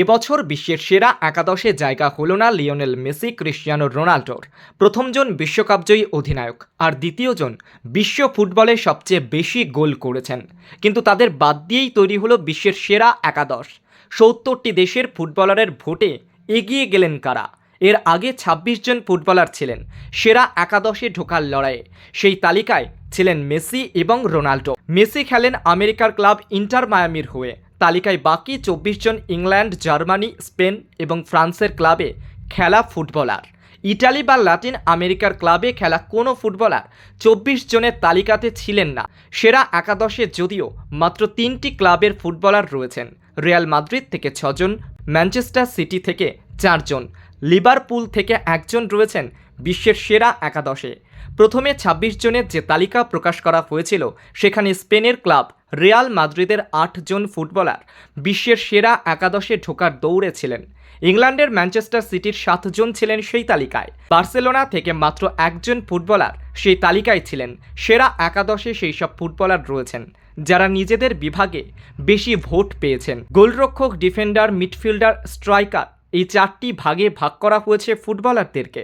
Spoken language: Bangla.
এবছর বিশ্বের সেরা একাদশে জায়গা হলো না লিওনেল মেসি ক্রিস্টিয়ানো রোনাল্ডোর। প্রথমজন বিশ্বকাপজয়ী অধিনায়ক আর দ্বিতীয়জন বিশ্ব ফুটবলে সবচেয়ে বেশি গোল করেছেন, কিন্তু তাদের বাদ দিয়েই তৈরি হলো বিশ্বের সেরা একাদশ। ৭০টি দেশের ফুটবলারের ভোটে এগিয়ে গেলেন কারা? এর আগে ২৬ জন ফুটবলার ছিলেন সেরা একাদশে ঢোকার লড়াইয়ে। সেই তালিকায় ছিলেন মেসি এবং রোনাল্ডো। মেসি খেলেন আমেরিকার ক্লাব ইন্টার মায়ামির হয়ে। তালিকায় বাকি ২৪ জন ইংল্যান্ড, জার্মানি, স্পেন এবং ফ্রান্সের ক্লাবে খেলা ফুটবলার। ইটালি বা লাতিন আমেরিকার ক্লাবে খেলা কোনো ফুটবলার ২৪ জনের তালিকাতে ছিলেন না। সেরা একাদশে যদিও মাত্র ৩টি ক্লাবের ফুটবলার রয়েছেন। রিয়াল মাদ্রিদ থেকে ৬ জন, ম্যানচেস্টার সিটি থেকে ৪ জন, লিভারপুল থেকে ১ জন রয়েছেন বিশ্বের সেরা একাদশে। প্রথমে ২৬ জনের যে তালিকা প্রকাশ করা হয়েছিল, সেখানে স্পেনের ক্লাব রিয়াল মাদ্রিদের ৮ জন ফুটবলার বিশ্বের সেরা একাদশে ঢোকার দৌড়ে ছিলেন। ইংল্যান্ডের ম্যানচেস্টার সিটির ৭ জন ছিলেন সেই তালিকায়। বার্সেলোনা থেকে মাত্র ১ জন ফুটবলার সেই তালিকায় ছিলেন। সেরা একাদশে সেই সব ফুটবলার রয়েছেন যারা নিজেদের বিভাগে বেশি ভোট পেয়েছেন। গোলরক্ষক, ডিফেন্ডার, মিডফিল্ডার, স্ট্রাইকার, এই ৪টি ভাগে ভাগ করা হয়েছে ফুটবলারদেরকে।